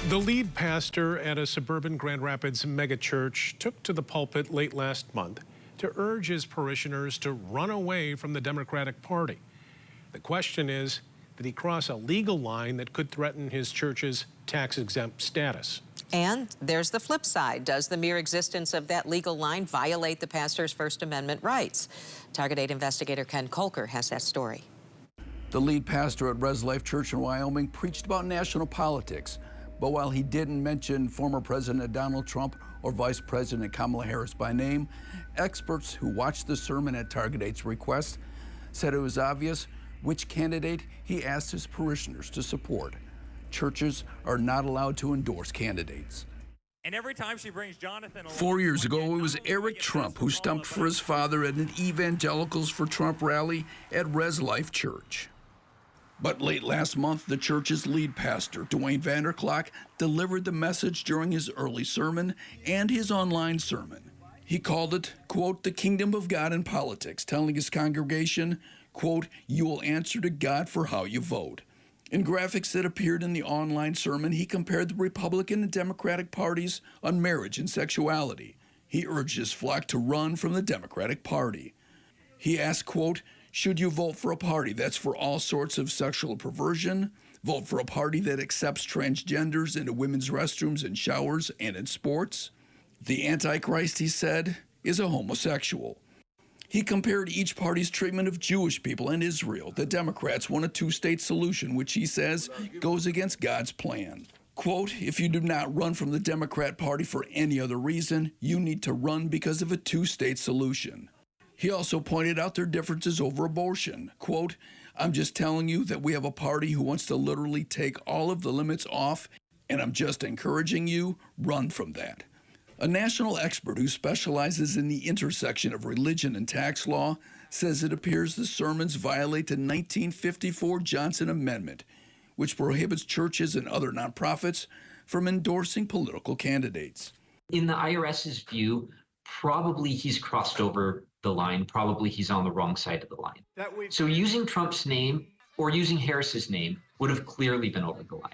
The lead pastor at a suburban Grand Rapids megachurch took to the pulpit late last month to urge his parishioners to run away from the Democratic Party. The question is, did he cross a legal line that could threaten his church's tax-exempt status? And there's the flip side. Does the mere existence of that legal line violate the pastor's First Amendment rights? Target 8 investigator Ken Kolker has that story. The lead pastor at Res Life Church in Wyoming preached about national politics. But while he didn't mention former President Donald Trump or Vice President Kamala Harris by name, experts who watched the sermon at Target 8's request said it was obvious which candidate he asked his parishioners to support. Churches are not allowed to endorse candidates. And every time she brings Jonathan 4 years ago, it was Eric Trump who stumped for his father at an Evangelicals for Trump rally at Res Life Church. But late last month, the church's lead pastor, Dwayne Vanderklok, delivered the message during his early sermon and his online sermon. He called it, quote, the kingdom of God in politics, telling his congregation, quote, you will answer to God for how you vote. In graphics that appeared in the online sermon, he compared the Republican and Democratic parties on marriage and sexuality. He urged his flock to run from the Democratic Party. He asked, quote, should you vote for a party that's for all sorts of sexual perversion? Vote for a party that accepts transgenders into women's restrooms and showers and in sports? The Antichrist, he said, is a homosexual. He compared each party's treatment of Jewish people and Israel. The Democrats want a two-state solution, which he says goes against God's plan. Quote, if you do not run from the Democrat Party for any other reason, you need to run because of a two-state solution. He also pointed out their differences over abortion. Quote, I'm just telling you that we have a party who wants to literally take all of the limits off, and I'm just encouraging you, run from that. A national expert who specializes in the intersection of religion and tax law says it appears the sermons violate the 1954 Johnson Amendment, which prohibits churches and other nonprofits from endorsing political candidates. In the IRS's view, probably he's crossed over the line, probably he's on the wrong side of the line. So using Trump's name or using Harris's name would have clearly been over the line.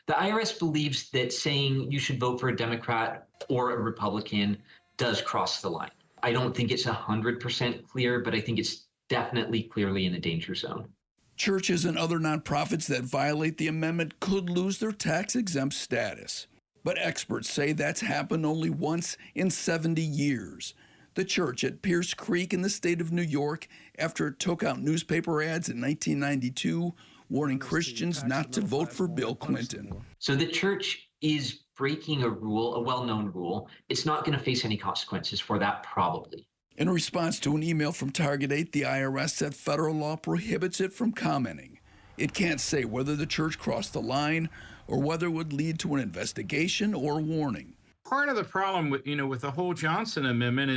The IRS believes that saying you should vote for a Democrat or a Republican does cross the line. I don't think it's 100% clear, but I think it's definitely clearly in the danger zone. Churches and other nonprofits that violate the amendment could lose their tax-exempt status. But experts say that's happened only once in 70 years. The church at Pierce Creek in the state of New York, after it took out newspaper ads in 1992, warning Christians not to vote for Bill Clinton. So the church is breaking a rule, a well-known rule. It's not going to face any consequences for that, probably. In response to an email from Target 8, the IRS said federal law prohibits it from commenting. It can't say whether the church crossed the line or whether it would lead to an investigation or a warning. Part of the problem with, with the whole Johnson Amendment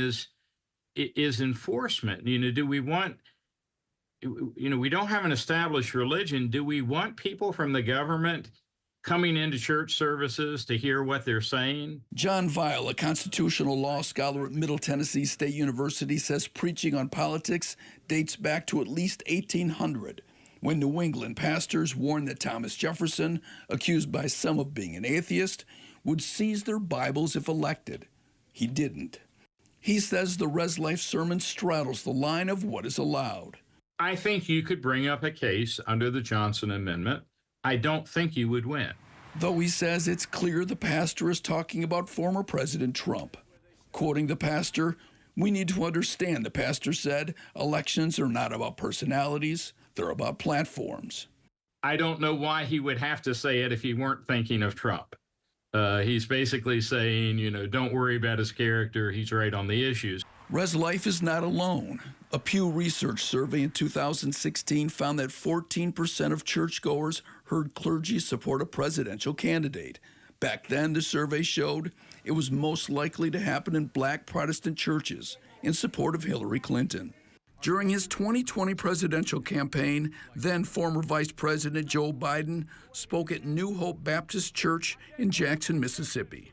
is enforcement. Do we want, we don't have an established religion. Do we want people from the government coming into church services to hear what they're saying? John Weil, a constitutional law scholar at Middle Tennessee State University, says preaching on politics dates back to at least 1800, when New England pastors warned that Thomas Jefferson, accused by some of being an atheist, would seize their Bibles if elected. He didn't. He says the Res Life sermon straddles the line of what is allowed. I think you could bring up a case under the Johnson Amendment. I don't think you would win. Though he says it's clear the pastor is talking about former President Trump. Quoting the pastor, we need to understand, the pastor said, elections are not about personalities, they're about platforms. I don't know why he would have to say it if he weren't thinking of Trump. He's basically saying, don't worry about his character. He's right on the issues. Res Life is not alone. A Pew Research survey in 2016 found that 14% of churchgoers heard clergy support a presidential candidate. Back then, the survey showed it was most likely to happen in black Protestant churches in support of Hillary Clinton. During his 2020 presidential campaign, then former Vice President Joe Biden spoke at New Hope Baptist Church in Jackson, Mississippi.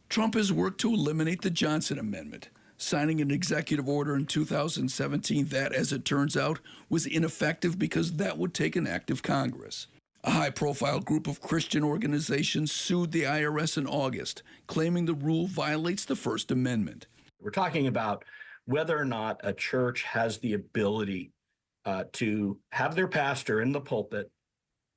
Trump has worked to eliminate the Johnson Amendment, signing an executive order in 2017 that, as it turns out, was ineffective because that would take an act of Congress. A high-profile group of Christian organizations sued the IRS in August, claiming the rule violates the First Amendment. We're talking about whether or not a church has the ability to have their pastor in the pulpit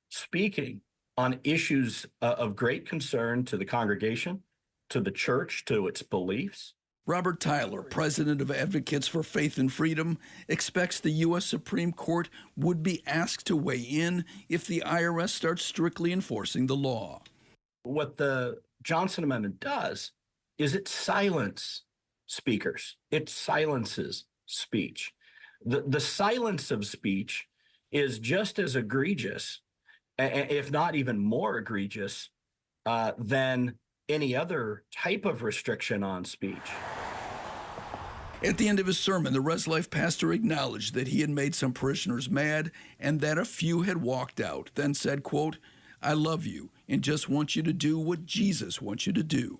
speaking on issues of great concern to the congregation, to the church, to its beliefs. Robert Tyler, president of Advocates for Faith and Freedom, expects the U.S. Supreme Court would be asked to weigh in if the IRS starts strictly enforcing the law. What the Johnson Amendment does is it silences speakers. It silences speech. The silence of speech is just as egregious, if not even more egregious, than any other type of restriction on speech. At the end of his sermon, the Res Life pastor acknowledged that he had made some parishioners mad and that a few had walked out, then said, quote, "I love you and just want you to do what Jesus wants you to do."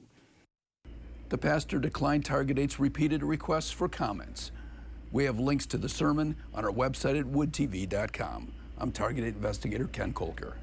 The pastor declined Target 8's repeated requests for comments. We have links to the sermon on our website at woodtv.com. I'm Target 8 investigator Ken Kolker.